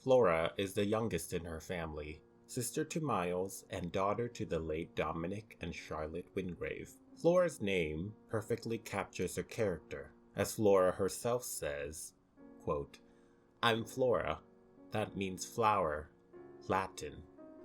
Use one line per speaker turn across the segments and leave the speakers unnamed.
Flora is the youngest in her family, sister to Miles and daughter to the late Dominic and Charlotte Wingrave. Flora's name perfectly captures her character, as Flora herself says, quote, "I'm Flora. That means flower, Latin.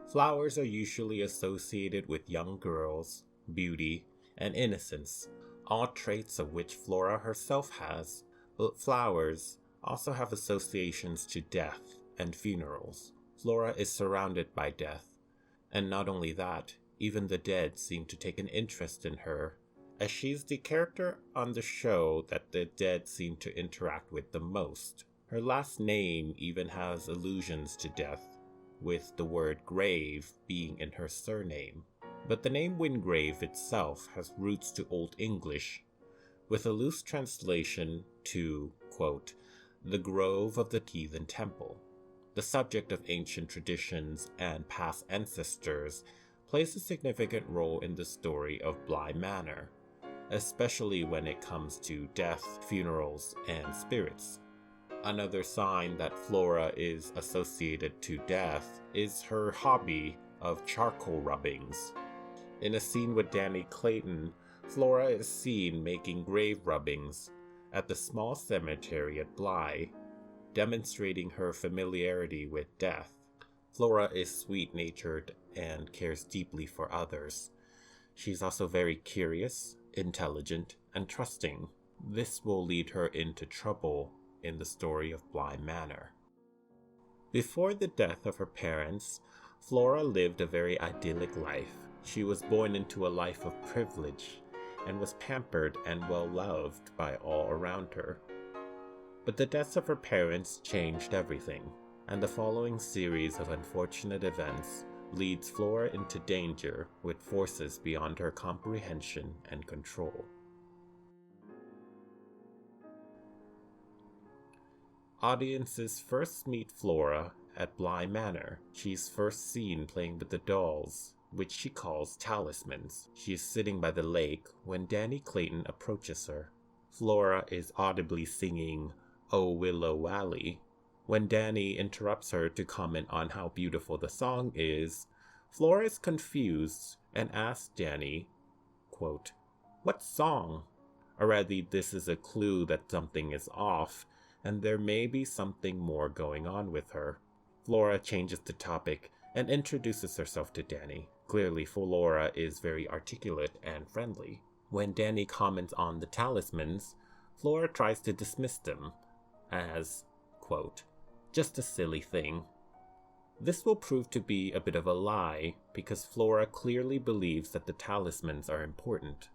Flowers are usually associated with young girls, beauty, and innocence, all traits of which Flora herself has, but flowers also have associations to death and funerals. Flora is surrounded by death, and not only that, even the dead seem to take an interest in her, as she's the character on the show that the dead seem to interact with the most. Her last name even has allusions to death, with the word grave being in her surname. But the name Wingrave itself has roots to Old English, with a loose translation to, quote, the grove of the heathen temple. The subject of ancient traditions and past ancestors plays a significant role in the story of Bly Manor, especially when it comes to death, funerals, and spirits. Another sign that Flora is associated to death is her hobby of charcoal rubbings. In a scene with Danny Clayton, Flora is seen making grave rubbings at the small cemetery at Bly, demonstrating her familiarity with death. Flora is sweet-natured and cares deeply for others. She's also very curious, intelligent, and trusting. This will lead her into trouble in the story of Bly Manor. Before the death of her parents, Flora lived a very idyllic life. She was born into a life of privilege and was pampered and well loved by all around her. But the deaths of her parents changed everything, and the following series of unfortunate events leads Flora into danger with forces beyond her comprehension and control. Audiences first meet Flora at Bly Manor. She's first seen playing with the dolls, which she calls Talismans. She is sitting by the lake when Danny Clayton approaches her. Flora is audibly singing "Oh Willow Valley." When Danny interrupts her to comment on how beautiful the song is, Flora is confused and asks Danny, quote, "What song?" Already this is a clue that something is off, and there may be something more going on with her. Flora changes the topic and introduces herself to Danny. Clearly, Flora is very articulate and friendly. When Danny comments on the Talismans, Flora tries to dismiss them as, quote, "just a silly thing." This will prove to be a bit of a lie, because Flora clearly believes that the Talismans are important.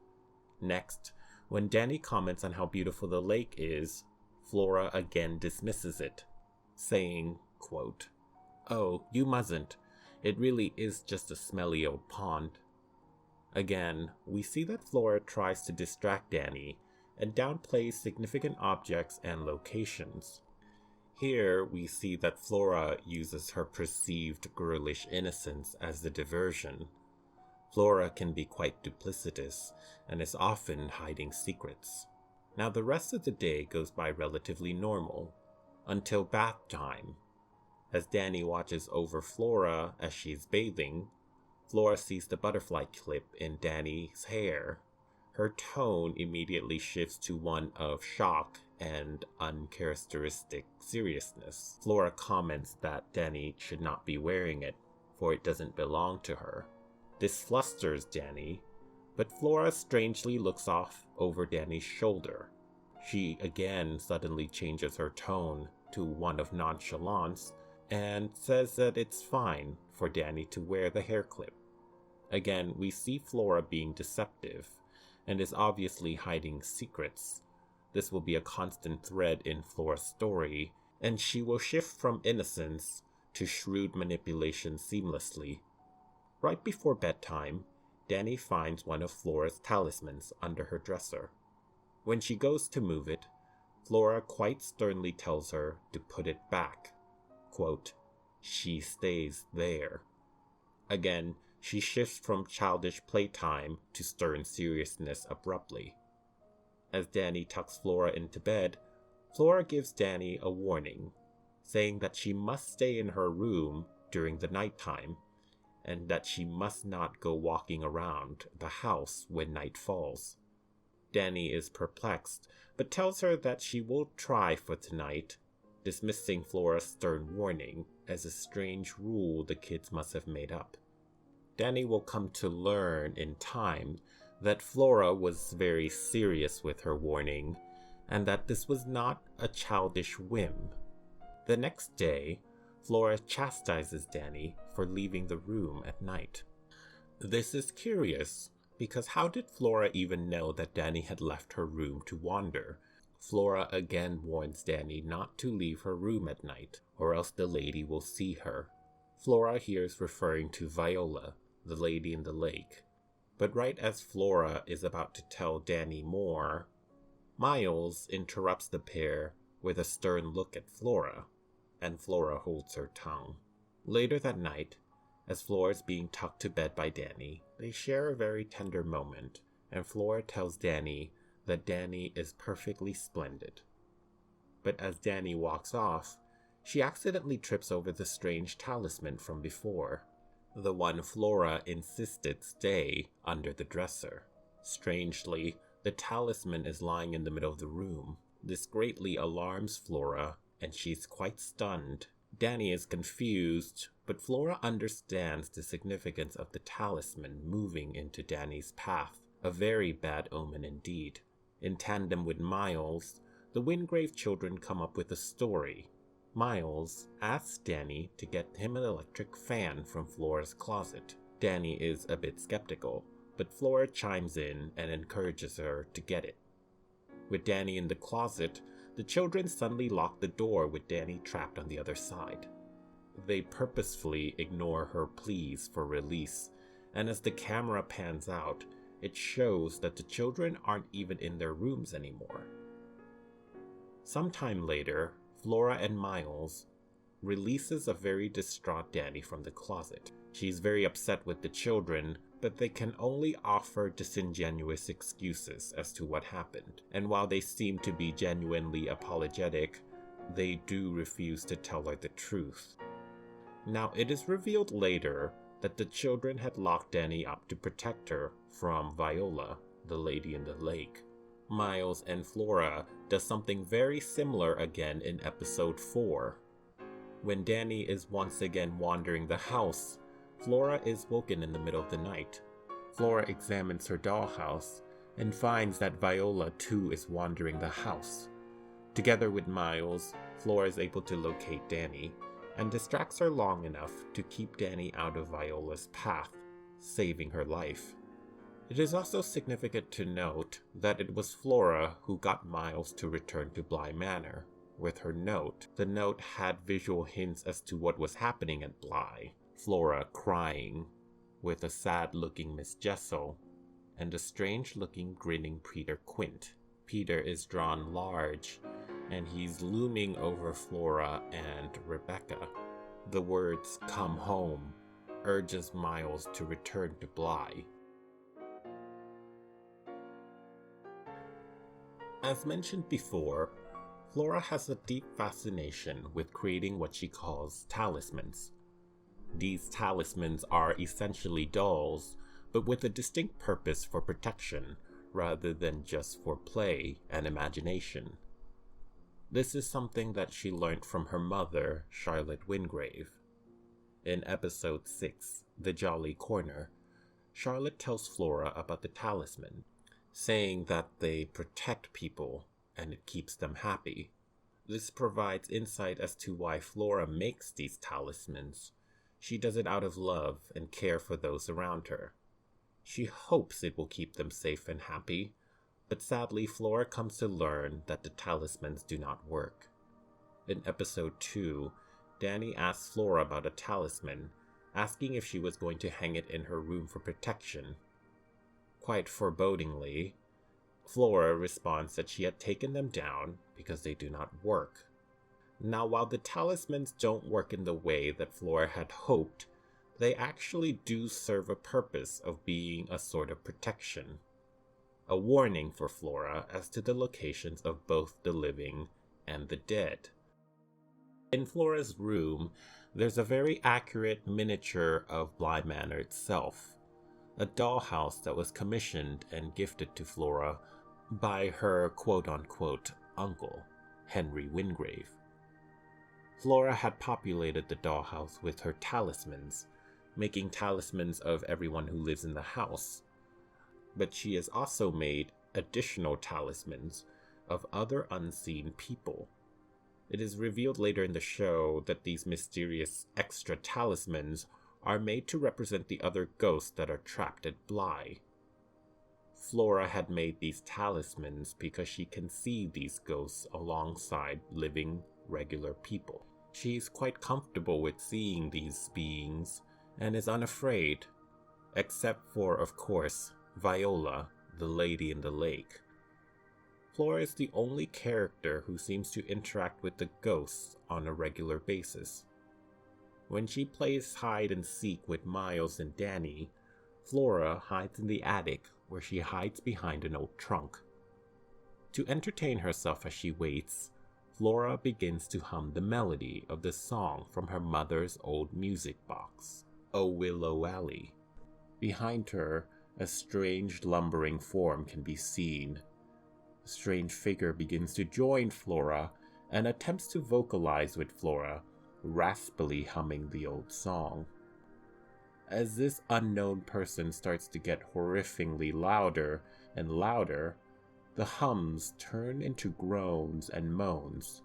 Next, when Danny comments on how beautiful the lake is, Flora again dismisses it, saying, quote, "Oh, you mustn't. It really is just a smelly old pond." Again, we see that Flora tries to distract Danny and downplays significant objects and locations. Here, we see that Flora uses her perceived girlish innocence as the diversion. Flora can be quite duplicitous and is often hiding secrets. Now, the rest of the day goes by relatively normal, until bath time. As Danny watches over Flora as she's bathing, Flora sees the butterfly clip in Danny's hair. Her tone immediately shifts to one of shock and uncharacteristic seriousness. Flora comments that Danny should not be wearing it, for it doesn't belong to her. This flusters Danny, but Flora strangely looks off over Danny's shoulder. She again suddenly changes her tone to one of nonchalance and says that it's fine for Danny to wear the hair clip. Again, we see Flora being deceptive and is obviously hiding secrets. This will be a constant thread in Flora's story, and she will shift from innocence to shrewd manipulation seamlessly. Right before bedtime, Danny finds one of Flora's talismans under her dresser. When she goes to move it, Flora quite sternly tells her to put it back. Quote, "She stays there." Again, she shifts from childish playtime to stern seriousness abruptly. As Danny tucks Flora into bed, Flora gives Danny a warning, saying that she must stay in her room during the nighttime, and that she must not go walking around the house when night falls. Danny is perplexed, but tells her that she will try for tonight, dismissing Flora's stern warning as a strange rule the kids must have made up. Danny will come to learn in time that Flora was very serious with her warning, and that this was not a childish whim. The next day, Flora chastises Danny for leaving the room at night. This is curious, because how did Flora even know that Danny had left her room to wander? Flora again warns Danny not to leave her room at night, or else the lady will see her. Flora here is referring to Viola, the lady in the lake. But right as Flora is about to tell Danny more, Miles interrupts the pair with a stern look at Flora, and Flora holds her tongue. Later that night, as Flora is being tucked to bed by Danny, they share a very tender moment, and Flora tells Danny that Danny is perfectly splendid. But as Danny walks off, she accidentally trips over the strange talisman from before, the one Flora insisted stay under the dresser. Strangely, the talisman is lying in the middle of the room. This greatly alarms Flora, and she's quite stunned. Danny is confused, but Flora understands the significance of the talisman moving into Danny's path, a very bad omen indeed. In tandem with Miles, the Wingrave children come up with a story. Miles asks Danny to get him an electric fan from Flora's closet. Danny is a bit skeptical, but Flora chimes in and encourages her to get it. With Danny in the closet, the children suddenly lock the door with Danny trapped on the other side. They purposefully ignore her pleas for release, and as the camera pans out, it shows that the children aren't even in their rooms anymore. Sometime later, Flora and Miles releases a very distraught Danny from the closet. She's very upset with the children, but they can only offer disingenuous excuses as to what happened. And while they seem to be genuinely apologetic, they do refuse to tell her the truth. Now, it is revealed later that the children had locked Danny up to protect her from Viola, the lady in the lake. Miles and Flora does something very similar again in episode 4. When Danny is once again wandering the house, Flora is woken in the middle of the night. Flora examines her dollhouse and finds that Viola too is wandering the house. Together with Miles, Flora is able to locate Danny and distracts her long enough to keep Danny out of Viola's path, saving her life. It is also significant to note that it was Flora who got Miles to return to Bly Manor with her note. The note had visual hints as to what was happening at Bly. Flora crying, with a sad-looking Miss Jessel, and a strange-looking grinning Peter Quint. Peter is drawn large, and he's looming over Flora and Rebecca. The words, "Come home," urges Miles to return to Bly. As mentioned before, Flora has a deep fascination with creating what she calls talismans. These talismans are essentially dolls, but with a distinct purpose for protection, rather than just for play and imagination. This is something that she learned from her mother, Charlotte Wingrave. In episode 6, The Jolly Corner, Charlotte tells Flora about the talisman, saying that they protect people and it keeps them happy. This provides insight as to why Flora makes these talismans. She does it out of love and care for those around her. She hopes it will keep them safe and happy, but sadly Flora comes to learn that the talismans do not work. In episode 2, Danny asks Flora about a talisman, asking if she was going to hang it in her room for protection. Quite forebodingly, Flora responds that she had taken them down because they do not work. Now, while the talismans don't work in the way that Flora had hoped, they actually do serve a purpose of being a sort of protection. A warning for Flora as to the locations of both the living and the dead. In Flora's room, there's a very accurate miniature of Bly Manor itself, a dollhouse that was commissioned and gifted to Flora by her quote-unquote uncle, Henry Wingrave. Flora had populated the dollhouse with her talismans, making talismans of everyone who lives in the house. But she has also made additional talismans of other unseen people. It is revealed later in the show that these mysterious extra talismans are made to represent the other ghosts that are trapped at Bly. Flora had made these talismans because she can see these ghosts alongside living, regular people. She is quite comfortable with seeing these beings and is unafraid, except for, of course, Viola, the lady in the lake. Flora is the only character who seems to interact with the ghosts on a regular basis. When she plays hide and seek with Miles and Danny, Flora hides in the attic where she hides behind an old trunk. To entertain herself as she waits, Flora begins to hum the melody of the song from her mother's old music box, O Willow Alley. Behind her, a strange lumbering form can be seen. A strange figure begins to join Flora and attempts to vocalize with Flora, raspily humming the old song. As this unknown person starts to get horrifically louder and louder, the hums turn into groans and moans.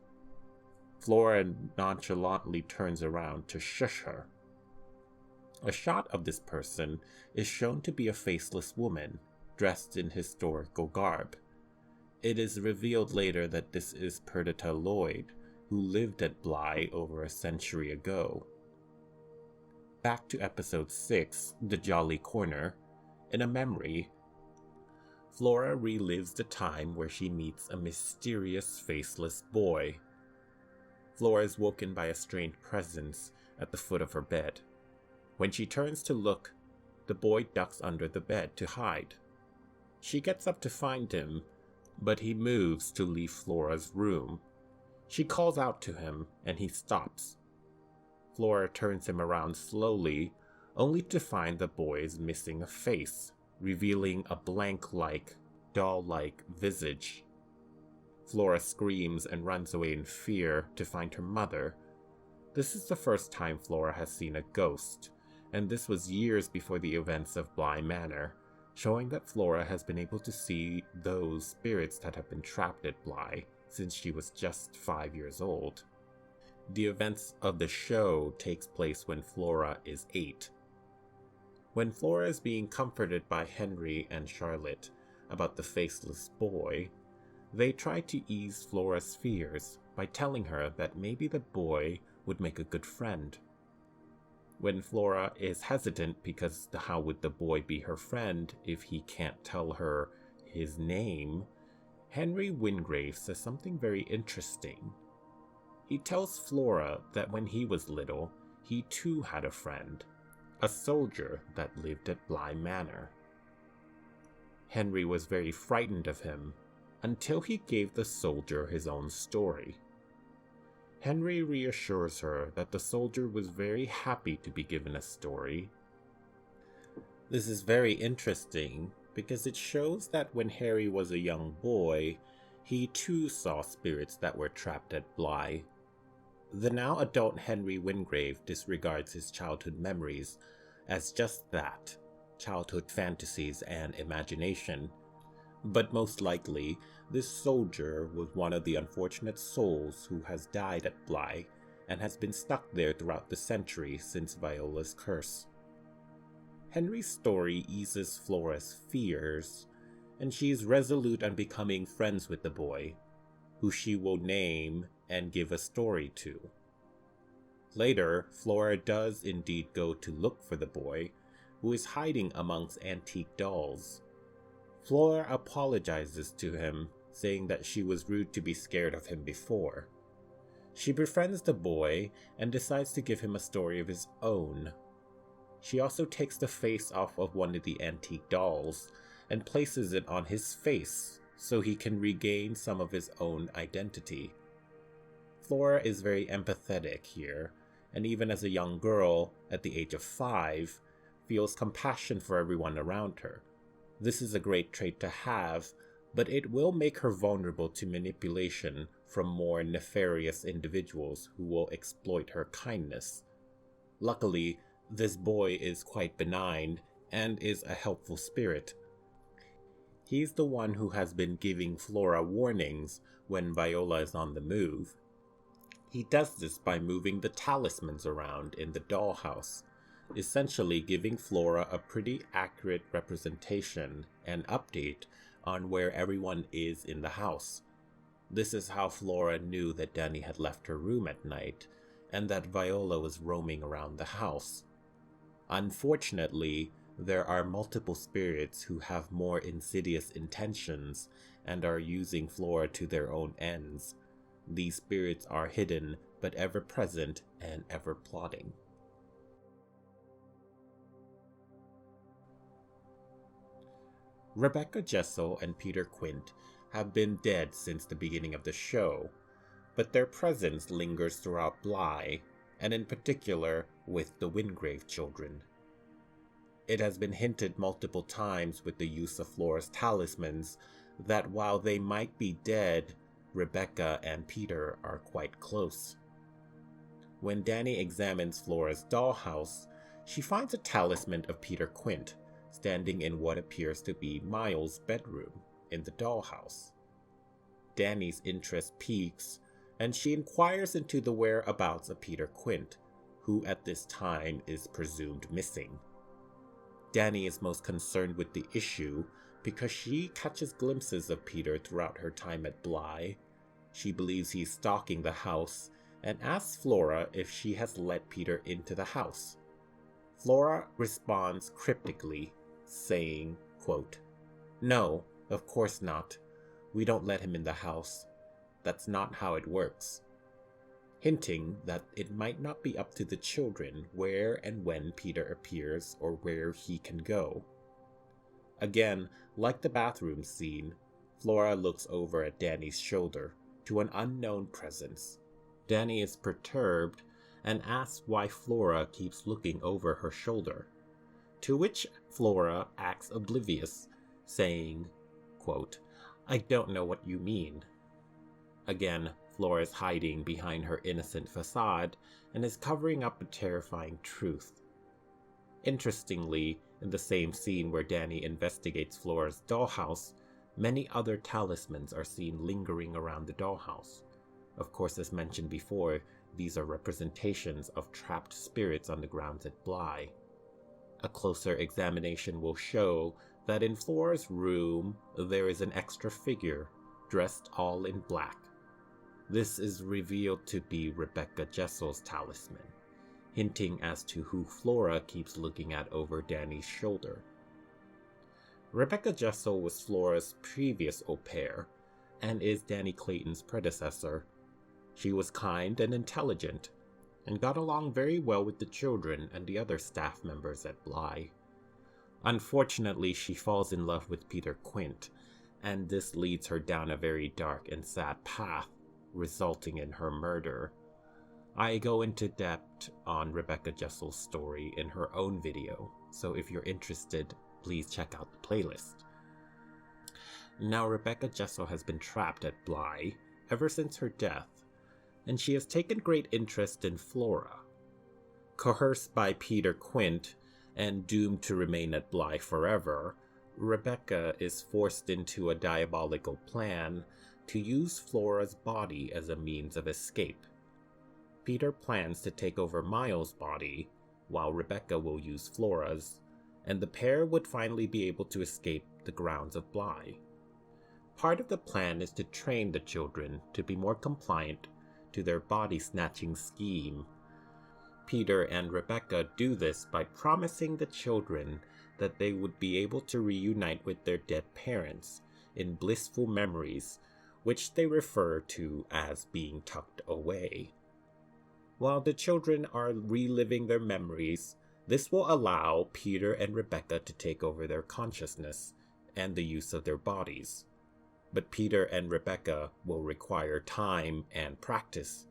Flora nonchalantly turns around to shush her. A shot of this person is shown to be a faceless woman, dressed in historical garb. It is revealed later that this is Perdita Lloyd, who lived at Bly over a century ago. Back to episode 6, The Jolly Corner. In a memory, Flora relives the time where she meets a mysterious faceless boy. Flora is woken by a strange presence at the foot of her bed. When she turns to look, the boy ducks under the bed to hide. She gets up to find him, but he moves to leave Flora's room. She calls out to him, and he stops. Flora turns him around slowly, only to find the boy is missing a face, revealing a blank-like, doll-like visage. Flora screams and runs away in fear to find her mother. This is the first time Flora has seen a ghost, and this was years before the events of Bly Manor, showing that Flora has been able to see those spirits that have been trapped at Bly since she was just 5 years old. The events of the show takes place when Flora is 8. When Flora is being comforted by Henry and Charlotte about the faceless boy, they try to ease Flora's fears by telling her that maybe the boy would make a good friend. When Flora is hesitant because how would the boy be her friend if he can't tell her his name, Henry Wingrave says something very interesting. He tells Flora that when he was little, he too had a friend, a soldier that lived at Bly Manor. Henry was very frightened of him until he gave the soldier his own story. Henry reassures her that the soldier was very happy to be given a story. This is very interesting because it shows that when Harry was a young boy, he too saw spirits that were trapped at Bly. The now adult Henry Wingrave disregards his childhood memories as just that, childhood fantasies and imagination. But most likely, this soldier was one of the unfortunate souls who has died at Bly and has been stuck there throughout the century since Viola's curse. Henry's story eases Flora's fears, and she is resolute on becoming friends with the boy, who she will name and give a story to. Later, Flora does indeed go to look for the boy, who is hiding amongst antique dolls. Flora apologizes to him, saying that she was rude to be scared of him before. She befriends the boy and decides to give him a story of his own. She also takes the face off of one of the antique dolls and places it on his face so he can regain some of his own identity. Flora is very empathetic here, and even as a young girl, at the age of 5, feels compassion for everyone around her. This is a great trait to have, but it will make her vulnerable to manipulation from more nefarious individuals who will exploit her kindness. Luckily, this boy is quite benign and is a helpful spirit. He's the one who has been giving Flora warnings when Viola is on the move. He does this by moving the talismans around in the dollhouse, essentially giving Flora a pretty accurate representation and update on where everyone is in the house. This is how Flora knew that Danny had left her room at night, and that Viola was roaming around the house. Unfortunately, there are multiple spirits who have more insidious intentions and are using Flora to their own ends. These spirits are hidden, but ever present and ever plotting. Rebecca Jessel and Peter Quint have been dead since the beginning of the show, but their presence lingers throughout Bly, and in particular with the Wingrave children. It has been hinted multiple times with the use of Flora's talismans that while they might be dead, Rebecca and Peter are quite close. When Danny examines Flora's dollhouse, she finds a talisman of Peter Quint standing in what appears to be Miles' bedroom in the dollhouse. Danny's interest piques, and she inquires into the whereabouts of Peter Quint, who at this time is presumed missing. Danny is most concerned with the issue because she catches glimpses of Peter throughout her time at Bly. She believes he's stalking the house and asks Flora if she has let Peter into the house. Flora responds cryptically, saying, quote, "No, of course not. We don't let him in the house. That's not how it works," hinting that it might not be up to the children where and when Peter appears or where he can go. Again, like the bathroom scene, Flora looks over at Danny's shoulder to an unknown presence. Danny is perturbed and asks why Flora keeps looking over her shoulder, to which Flora acts oblivious, saying, quote, "I don't know what you mean." Again, Flora is hiding behind her innocent facade and is covering up a terrifying truth. Interestingly, in the same scene where Danny investigates Flora's dollhouse, many other talismans are seen lingering around the dollhouse. Of course, as mentioned before, these are representations of trapped spirits on the grounds at Bly. A closer examination will show that in Flora's room there is an extra figure, dressed all in black. This is revealed to be Rebecca Jessel's talisman, hinting as to who Flora keeps looking at over Danny's shoulder. Rebecca Jessel was Flora's previous au pair, and is Danny Clayton's predecessor. She was kind and intelligent, and got along very well with the children and the other staff members at Bly. Unfortunately, she falls in love with Peter Quint, and this leads her down a very dark and sad path, resulting in her murder. I go into depth on Rebecca Jessel's story in her own video, so if you're interested, please check out the playlist. Now, Rebecca Jessel has been trapped at Bly ever since her death, and she has taken great interest in Flora. Coerced by Peter Quint and doomed to remain at Bly forever, Rebecca is forced into a diabolical plan to use Flora's body as a means of escape. Peter plans to take over Miles' body, while Rebecca will use Flora's, and the pair would finally be able to escape the grounds of Bly. Part of the plan is to train the children to be more compliant to their body-snatching scheme. Peter and Rebecca do this by promising the children that they would be able to reunite with their dead parents in blissful memories, which they refer to as being tucked away. While the children are reliving their memories, this will allow Peter and Rebecca to take over their consciousness and the use of their bodies. But Peter and Rebecca will require time and practice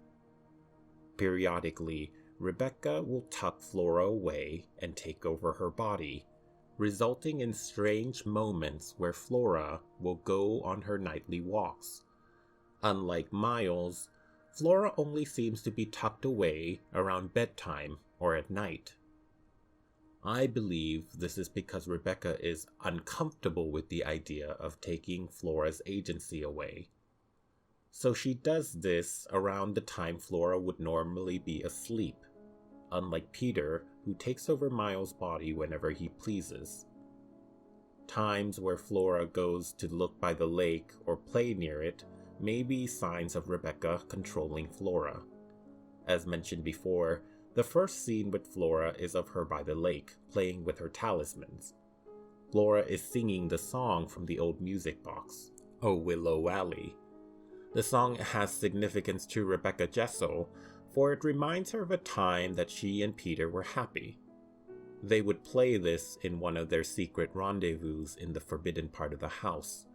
Periodically, Rebecca will tuck Flora away and take over her body, resulting in strange moments where Flora will go on her nightly walks. Unlike Miles, Flora only seems to be tucked away around bedtime or at night. I believe this is because Rebecca is uncomfortable with the idea of taking Flora's agency away. So she does this around the time Flora would normally be asleep, unlike Peter, who takes over Miles' body whenever he pleases. Times where Flora goes to look by the lake or play near it may be signs of Rebecca controlling Flora. As mentioned before, the first scene with Flora is of her by the lake, playing with her talismans. Flora is singing the song from the old music box, "Oh Willow Valley." The song has significance to Rebecca Jessel, for it reminds her of a time that she and Peter were happy. They would play this in one of their secret rendezvous in the forbidden part of the house.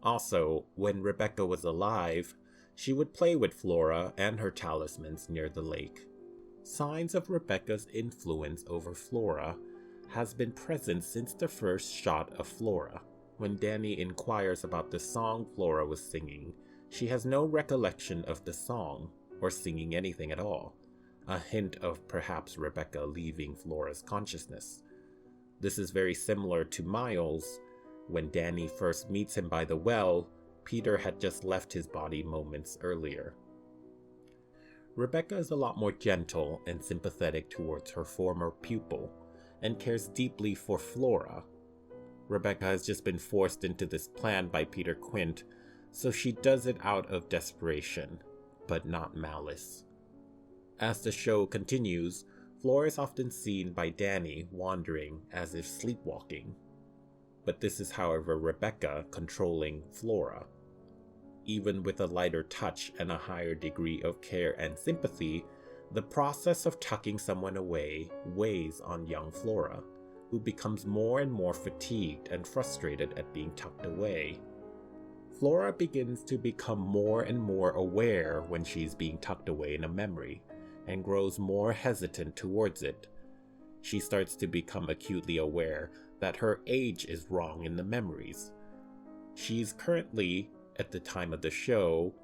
Also, when Rebecca was alive, she would play with Flora and her talismans near the lake. Signs of Rebecca's influence over Flora has been present since the first shot of Flora. When Danny inquires about the song Flora was singing, she has no recollection of the song, or singing anything at all, a hint of perhaps Rebecca leaving Flora's consciousness. This is very similar to Miles. When Danny first meets him by the well, Peter had just left his body moments earlier. Rebecca is a lot more gentle and sympathetic towards her former pupil, and cares deeply for Flora. Rebecca has just been forced into this plan by Peter Quint, so she does it out of desperation, but not malice. As the show continues, Flora is often seen by Danny wandering as if sleepwalking. But this is, however, Rebecca controlling Flora. Even with a lighter touch and a higher degree of care and sympathy, the process of tucking someone away weighs on young Flora, who becomes more and more fatigued and frustrated at being tucked away. Flora begins to become more and more aware when she's being tucked away in a memory, and grows more hesitant towards it. She starts to become acutely aware that her age is wrong in the memories. She's currently, at the time of the show,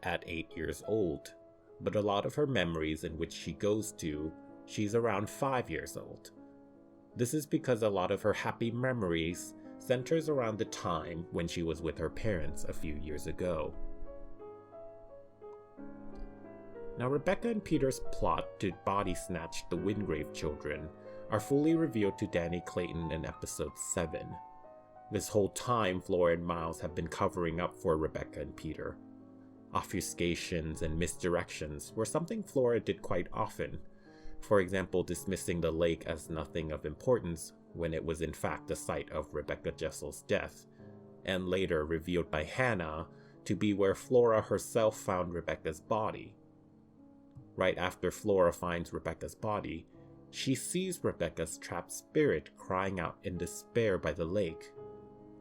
at 8 years old, but a lot of her memories in which she goes to, she's around 5 years old. This is because a lot of her happy memories centers around the time when she was with her parents a few years ago. Now, Rebecca and Peter's plot to body snatch the Wingrave children are fully revealed to Danny Clayton in episode 7. This whole time, Flora and Miles have been covering up for Rebecca and Peter. Obfuscations and misdirections were something Flora did quite often. For example, dismissing the lake as nothing of importance when it was in fact the site of Rebecca Jessel's death, and later revealed by Hannah to be where Flora herself found Rebecca's body. Right after Flora finds Rebecca's body, she sees Rebecca's trapped spirit crying out in despair by the lake.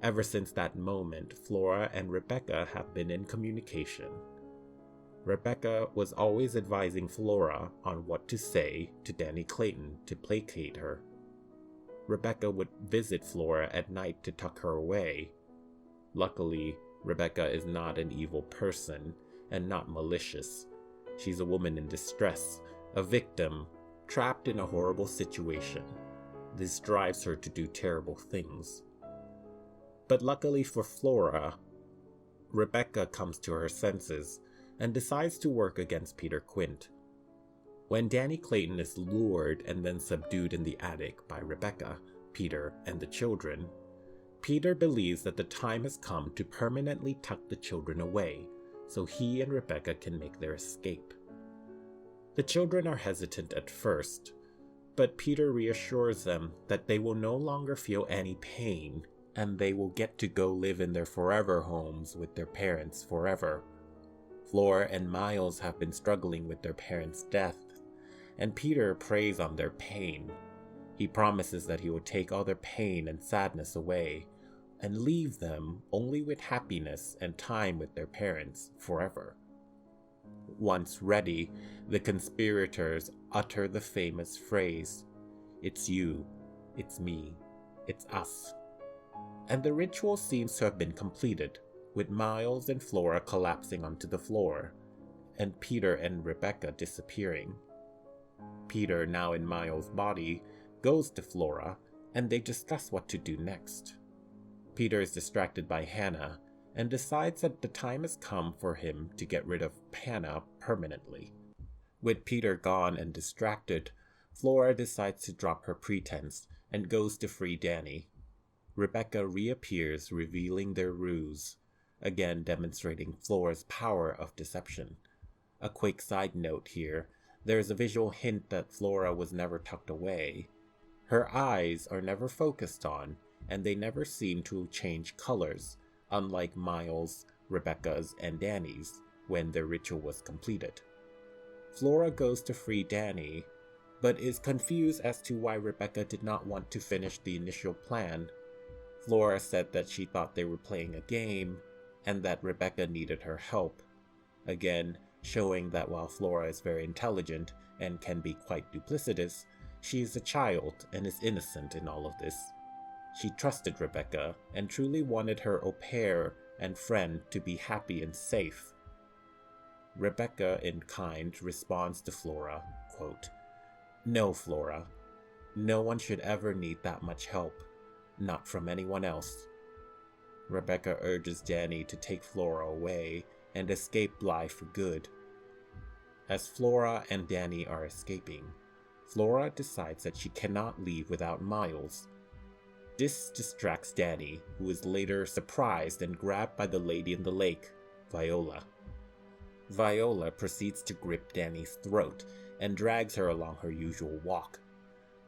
Ever since that moment, Flora and Rebecca have been in communication. Rebecca was always advising Flora on what to say to Danny Clayton to placate her. Rebecca would visit Flora at night to tuck her away. Luckily, Rebecca is not an evil person and not malicious. She's a woman in distress, a victim, trapped in a horrible situation. This drives her to do terrible things. But luckily for Flora, Rebecca comes to her senses and decides to work against Peter Quint. When Danny Clayton is lured and then subdued in the attic by Rebecca, Peter, and the children, Peter believes that the time has come to permanently tuck the children away so he and Rebecca can make their escape. The children are hesitant at first, but Peter reassures them that they will no longer feel any pain and they will get to go live in their forever homes with their parents forever. Flora and Miles have been struggling with their parents' death, and Peter preys on their pain. He promises that he will take all their pain and sadness away, and leave them only with happiness and time with their parents forever. Once ready, the conspirators utter the famous phrase, "It's you, it's me, it's us." And the ritual seems to have been completed, with Miles and Flora collapsing onto the floor, and Peter and Rebecca disappearing. Peter, now in Miles' body, goes to Flora, and they discuss what to do next. Peter is distracted by Hannah, and decides that the time has come for him to get rid of Hannah permanently. With Peter gone and distracted, Flora decides to drop her pretense and goes to free Danny. Rebecca reappears, revealing their ruse, again demonstrating Flora's power of deception. A quick side note here, there is a visual hint that Flora was never tucked away. Her eyes are never focused on, and they never seem to change colors, unlike Miles, Rebecca's, and Danny's, when their ritual was completed. Flora goes to free Danny, but is confused as to why Rebecca did not want to finish the initial plan. Flora said that she thought they were playing a game, and that Rebecca needed her help. Again, showing that while Flora is very intelligent and can be quite duplicitous, she is a child and is innocent in all of this. She trusted Rebecca and truly wanted her au pair and friend to be happy and safe. Rebecca, in kind, responds to Flora, quote, "No, Flora. No one should ever need that much help. Not from anyone else." Rebecca urges Danny to take Flora away and escape Bly for good. As Flora and Danny are escaping, Flora decides that she cannot leave without Miles. This distracts Danny, who is later surprised and grabbed by the lady in the lake, Viola. Viola proceeds to grip Danny's throat and drags her along her usual walk.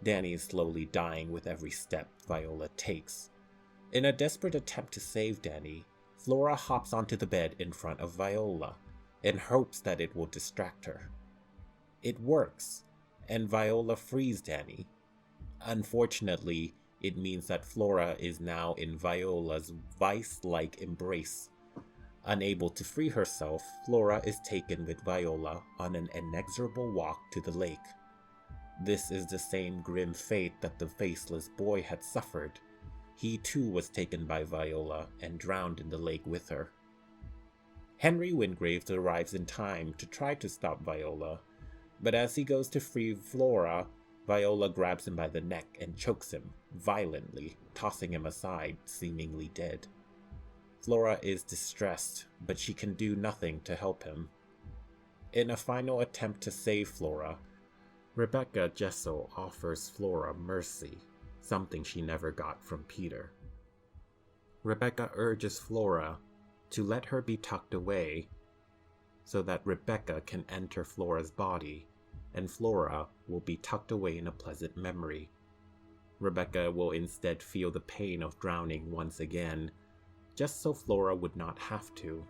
Danny is slowly dying with every step Viola takes. In a desperate attempt to save Danny, Flora hops onto the bed in front of Viola in hopes that it will distract her. It works, and Viola frees Danny. Unfortunately, it means that Flora is now in Viola's vice-like embrace. Unable to free herself, Flora is taken with Viola on an inexorable walk to the lake. This is the same grim fate that the faceless boy had suffered. He too was taken by Viola and drowned in the lake with her. Henry Wingrave arrives in time to try to stop Viola, but as he goes to free Flora, Viola grabs him by the neck and chokes him violently, tossing him aside, seemingly dead. Flora is distressed, but she can do nothing to help him. In a final attempt to save Flora, Rebecca Jessel offers Flora mercy, something she never got from Peter. Rebecca urges Flora to let her be tucked away so that Rebecca can enter Flora's body, and Flora will be tucked away in a pleasant memory. Rebecca will instead feel the pain of drowning once again, just so Flora would not have to.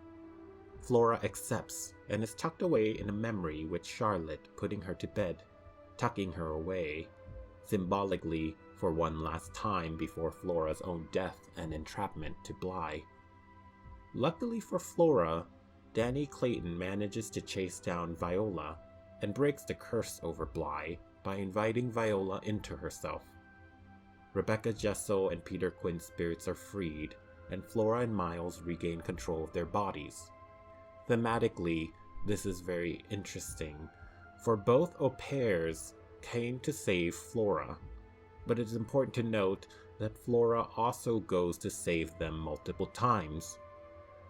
Flora accepts and is tucked away in a memory with Charlotte putting her to bed, tucking her away, symbolically for one last time before Flora's own death and entrapment to Bly. Luckily for Flora, Danny Clayton manages to chase down Viola and breaks the curse over Bly by inviting Viola into herself. Rebecca Jessel and Peter Quinn's spirits are freed, and Flora and Miles regain control of their bodies. Thematically, this is very interesting, for both au pairs came to save Flora, but it is important to note that Flora also goes to save them multiple times.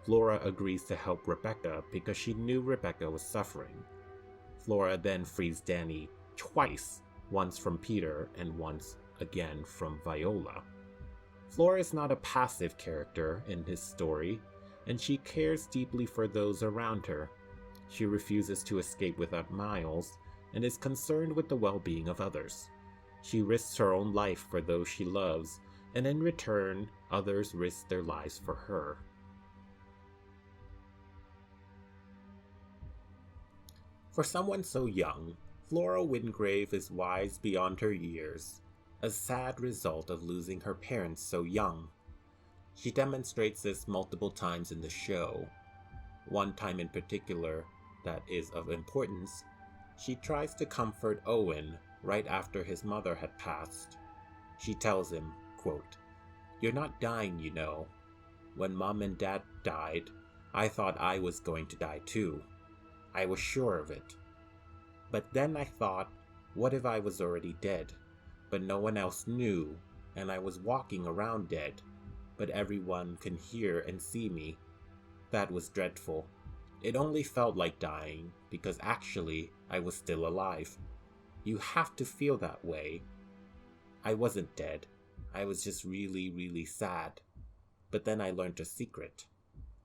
Flora agrees to help Rebecca because she knew Rebecca was suffering. Flora then frees Danny twice, once from Peter and once again from Viola. Flora is not a passive character in his story, and she cares deeply for those around her. She refuses to escape without Miles, and is concerned with the well-being of others. She risks her own life for those she loves, and in return, others risk their lives for her. For someone so young, Flora Wingrave is wise beyond her years, a sad result of losing her parents so young. She demonstrates this multiple times in the show. One time in particular that is of importance, she tries to comfort Owen right after his mother had passed. She tells him, quote, "You're not dying, you know. When Mom and Dad died, I thought I was going to die too. I was sure of it. But then I thought, what if I was already dead, but no one else knew, and I was walking around dead, but everyone can hear and see me? That was dreadful. It only felt like dying, because actually I was still alive. You have to feel that way. I wasn't dead. I was just really, really sad. But then I learned a secret.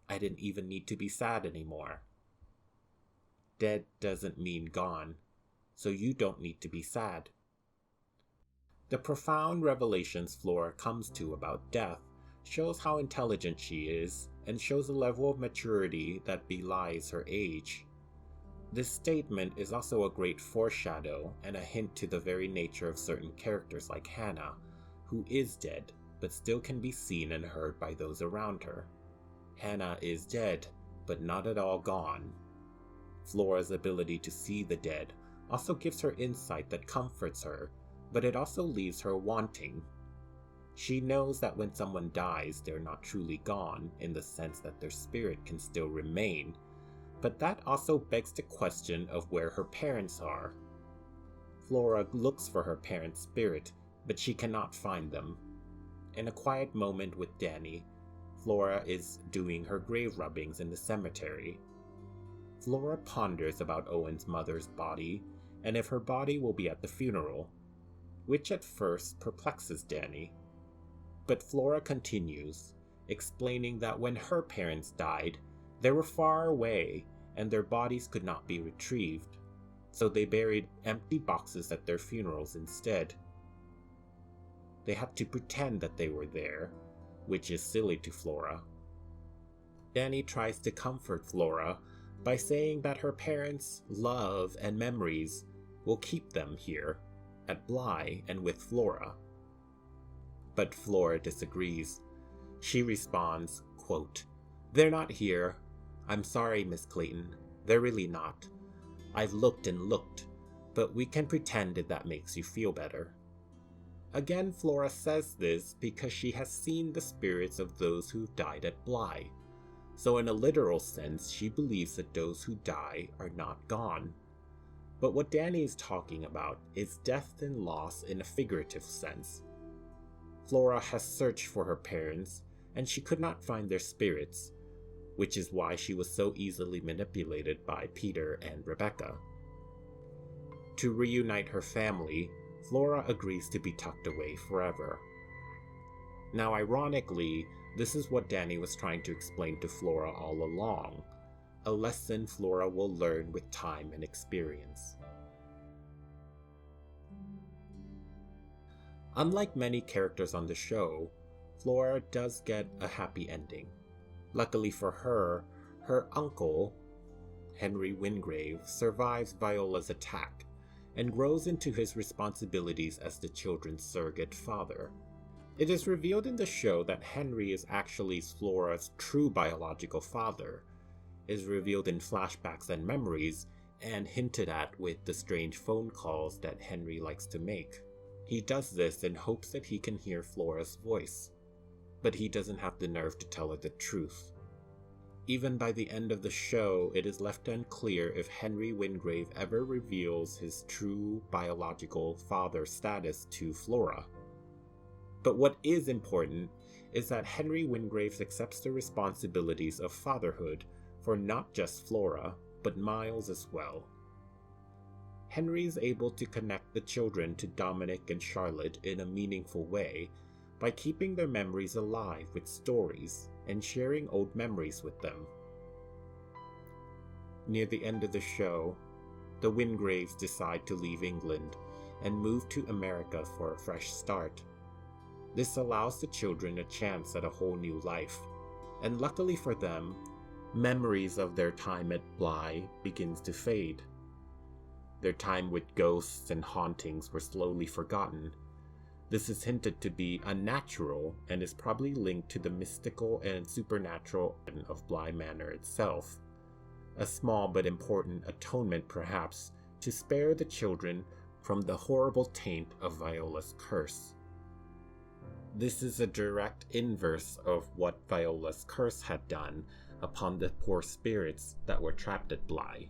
I didn't even need to be sad anymore. Dead doesn't mean gone, so you don't need to be sad." The profound revelations Flora comes to about death shows how intelligent she is, and shows a level of maturity that belies her age. This statement is also a great foreshadow and a hint to the very nature of certain characters like Hannah, who is dead, but still can be seen and heard by those around her. Hannah is dead, but not at all gone. Flora's ability to see the dead also gives her insight that comforts her, but it also leaves her wanting. She knows that when someone dies, they're not truly gone in the sense that their spirit can still remain, but that also begs the question of where her parents are. Flora looks for her parents' spirit, but she cannot find them. In a quiet moment with Danny, Flora is doing her grave rubbings in the cemetery. Flora ponders about Owen's mother's body, and if her body will be at the funeral, which at first perplexes Danny. But Flora continues, explaining that when her parents died, they were far away and their bodies could not be retrieved, so they buried empty boxes at their funerals instead. They had to pretend that they were there, which is silly to Flora. Danny tries to comfort Flora by saying that her parents' love and memories will keep them here, at Bly and with Flora. But Flora disagrees. She responds, quote, "They're not here. I'm sorry, Miss Clayton. They're really not. I've looked and looked, but we can pretend if that makes you feel better." Again, Flora says this because she has seen the spirits of those who died at Bly. So in a literal sense, she believes that those who die are not gone. But what Danny is talking about is death and loss in a figurative sense. Flora has searched for her parents, and she could not find their spirits, which is why she was so easily manipulated by Peter and Rebecca. To reunite her family, Flora agrees to be tucked away forever. Now, ironically, this is what Danny was trying to explain to Flora all along, a lesson Flora will learn with time and experience. Unlike many characters on the show, Flora does get a happy ending. Luckily for her, her uncle, Henry Wingrave, survives Viola's attack and grows into his responsibilities as the children's surrogate father. It is revealed in the show that Henry is actually Flora's true biological father, is revealed in flashbacks and memories, and hinted at with the strange phone calls that Henry likes to make. He does this in hopes that he can hear Flora's voice, but he doesn't have the nerve to tell her the truth. Even by the end of the show, it is left unclear if Henry Wingrave ever reveals his true biological father status to Flora. But what is important is that Henry Wingrave accepts the responsibilities of fatherhood for not just Flora, but Miles as well. Henry is able to connect the children to Dominic and Charlotte in a meaningful way by keeping their memories alive with stories and sharing old memories with them. Near the end of the show, the Wingraves decide to leave England and move to America for a fresh start. This allows the children a chance at a whole new life, and luckily for them, memories of their time at Bly begins to fade. Their time with ghosts and hauntings were slowly forgotten. This is hinted to be unnatural and is probably linked to the mystical and supernatural of Bly Manor itself. a small but important atonement perhaps to spare the children from the horrible taint of Viola's curse. This is a direct inverse of what Viola's curse had done upon the poor spirits that were trapped at Bly.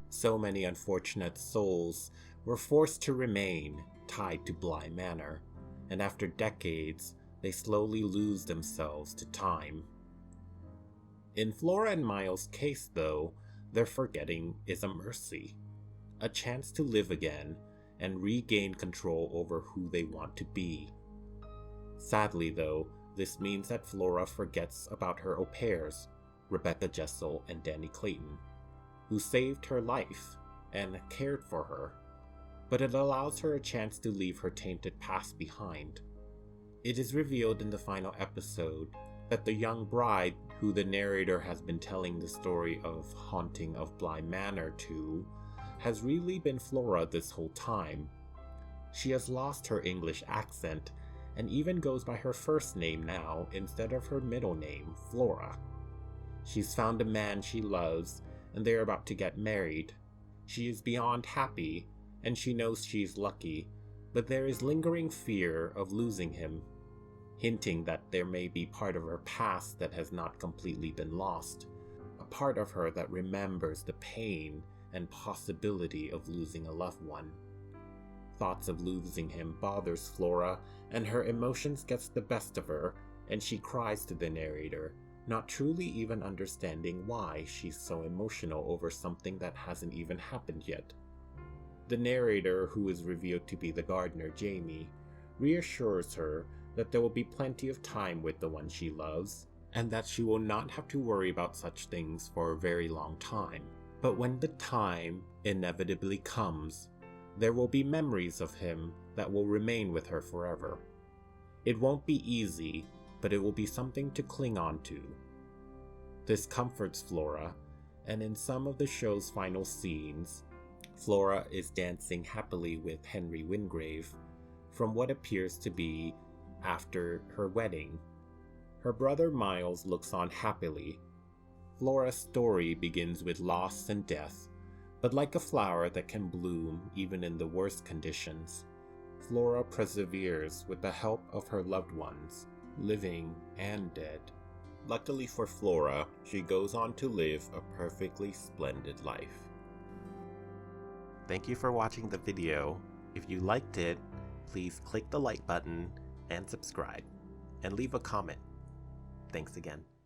So many unfortunate souls were forced to remain tied to Bly Manor, and after decades, they slowly lose themselves to time. In Flora and Miles' case, though, their forgetting is a mercy, a chance to live again and regain control over who they want to be. Sadly, though, this means that Flora forgets about her au pairs, Rebecca Jessel and Danny Clayton, who saved her life and cared for her, but it allows her a chance to leave her tainted past behind. It is revealed in the final episode that the young bride who the narrator has been telling the story of Haunting of Bly Manor to has really been Flora this whole time. She has lost her English accent and even goes by her first name now instead of her middle name, Flora. She's found a man she loves and they're about to get married. She is beyond happy and she knows she's lucky, but there is lingering fear of losing him, hinting that there may be part of her past that has not completely been lost, a part of her that remembers the pain and possibility of losing a loved one. Thoughts of losing him bothers Flora, and her emotions gets the best of her, and she cries to the narrator, not truly even understanding why she's so emotional over something that hasn't even happened yet. The narrator, who is revealed to be the gardener Jamie, reassures her that there will be plenty of time with the one she loves, and that she will not have to worry about such things for a very long time. But when the time inevitably comes, there will be memories of him that will remain with her forever. It won't be easy, but it will be something to cling on to. This comforts Flora, and in some of the show's final scenes, Flora is dancing happily with Henry Wingrave from what appears to be after her wedding. Her brother Miles looks on happily. Flora's story begins with loss and death, but like a flower that can bloom even in the worst conditions, Flora perseveres with the help of her loved ones, living and dead. Luckily for Flora, she goes on to live a perfectly splendid life. Thank you for watching the video. If you liked it, please click the like button and subscribe, and leave a comment. Thanks again.